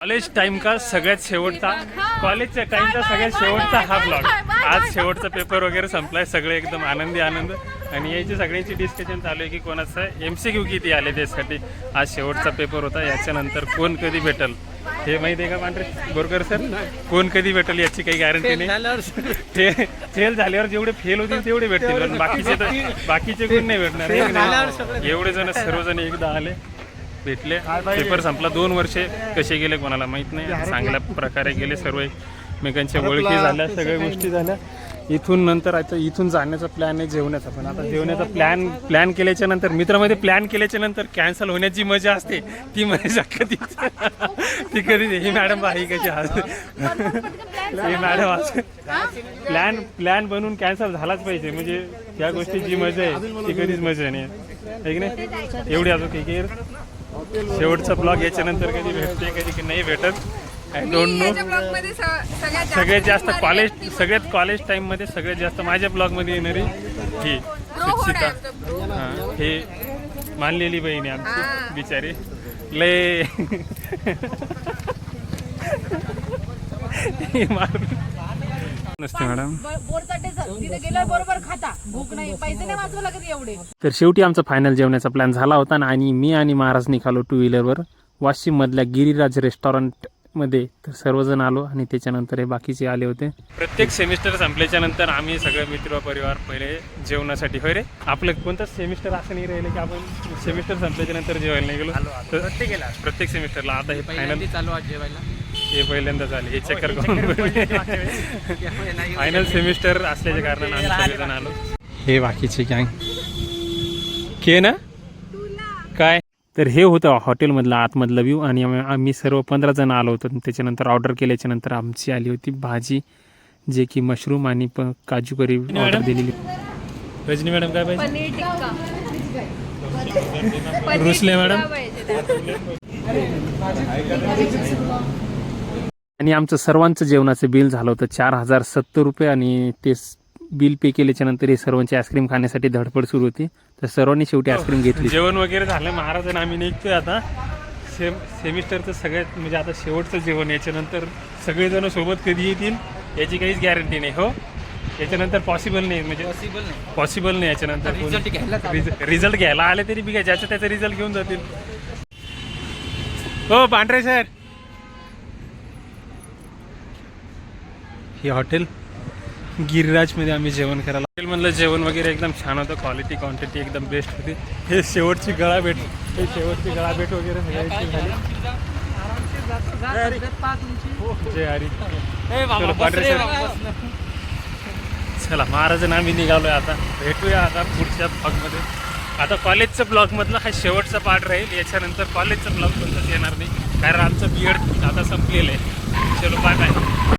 College time का सगळ्यात शेवटचा, कॉलेजच्या टाइमचा सगळ्यात शेवटचा हा ब्लॉग. आज शेवटचा पेपर वगैरे संपलाय, सगळे एकदम आनंदी आनंद. आणि याची सगळ्यांची डिस्कशन चालू आहे की कोणाचं MCQ किती आले त्यासाठी. आज शेवटचा पेपर होता, याच्यानंतर कोण कधी भेटल हे माहिती आहे का पांढरे बोरकर सर? कोण कधी भेटल याची काही गॅरंटी नाही. फेल झाल्यावर जेवढे फेल होतील तेवढे भेटतील, पण बाकीचे कोण नाही भेटणार. एवढे जण सर्वजण एकदा आले, भेटले, पेपर संपला. 2 वर्षे कसे गेले कोणाला माहित नाही. चांगल्या प्रकारे गेले, सर्व एकमेकांच्या ओळखी झाल्या, सगळ्या गोष्टी झाल्या. इथून नंतर आता इथून जाण्याचा प्लॅन आहे जेवण्याचा. पण आता जेवण्याचा प्लॅन केल्याच्या नंतर, मित्रामध्ये प्लॅन केल्याच्या नंतर कॅन्सल होण्याची मजा असते ती मजा ती कधी ही मॅडम ही कशी ही मॅडम प्लॅन बनवून कॅन्सल झालाच पाहिजे, म्हणजे त्या गोष्टीची मजा आहे ती कधीच मजा नाही आहे की नाही. एवढी अजून काही शेवटचा ब्लॉग याच्यानंतर कधी भेटते कधी नाही भेटत, आय डोंट नो. सगळ्यात जास्त कॉलेज टाइम मध्ये सगळ्यात जास्त माझ्या ब्लॉग मध्ये येणारी ही सुचिता, हे मानलेली बहिणी आमची बिचारी लय नसते मॅडम. तर शेवटी आमचा फायनल जेवण्याचा प्लॅन झाला होता आणि मी आणि महाराज निघालो 2 व्हीलरवर वाशिम मधल्या गिरिराज रेस्टॉरंट मध्ये. तर सर्वजण आलो आणि त्याच्यानंतर हे बाकीचे आले होते. प्रत्येक सेमिस्टर संपल्याच्या नंतर आम्ही सगळे मित्र परिवार पहिले जेवणासाठी. होय रे, आपलं कोणताच सेमिस्टर असं नाही राहिलं की आपण सेमिस्टर संपल्याच्या नंतर जेवायला नाही गेलो. प्रत्येक सेमिस्टरला. आता हे फायनल चालू आज जेवायला, हे पहिल्यांदा झाले, हे चक्कर करून फायनल सेमिस्टर असल्याच्या कारणाने आम्ही सगळेजण आलो. हे बाकीचे गँग के ना काय. तर हे होतं हॉटेलमधलं आतमधलं व्ह्यू. आणि आम्ही सर्व 15 जण आलो होतो. त्याच्यानंतर ऑर्डर केल्याच्या नंतर आमची आली होती भाजी, जे की मशरूम आणि काजू करी ऑर्डर दिलेली. रजनी मॅडम काय पाहिजे? रुसले मॅडम. आणि आमचं सर्वांचं जेवणाचं बिल झालं होतं 4070 रुपये. आणि ते बिल पे केल्याच्या नंतर हे सर्वांची आईस्क्रीम खाण्यासाठी धडपड सुरू होती. तर सर्वांनी शेवटी आईस्क्रीम घेतली. जेवण वगैरे झालं महाराज, आम्ही निघतोय आता. सेमिस्टरचं सगळ्यात म्हणजे आता शेवटचं जेवण. याच्यानंतर सगळेजण सोबत कधी येतील याची काहीच गॅरंटी नाही. हो, याच्यानंतर पॉसिबल नाही, म्हणजे पॉसिबल नाही. याच्यानंतर रिझल्ट घ्यायला आले तरी बी ज्याचा त्याचा रिझल्ट घेऊन जातील. हो पांढरे सर, हे हॉटेल गिरिराजमध्ये आम्ही जेवण करायला. हॉटेलमधलं जेवण वगैरे एकदम छान होतं, क्वालिटी क्वांटिटी एकदम बेस्ट होती. हे शेवटची गळाभेट वगैरे सगळ्याची झाली. जय हरी. चला महाराजांना आम्ही निघालोय आता. भेटूया आता पुढच्या ब्लॉगमध्ये. आता कॉलेजचं ब्लॉगमधला हा शेवटचा पार्ट राहील. याच्यानंतर कॉलेजचा ब्लॉग कोणताच येणार नाही, कारण आमचं BEd आता संपलेलं आहे. चलो बाय बाय.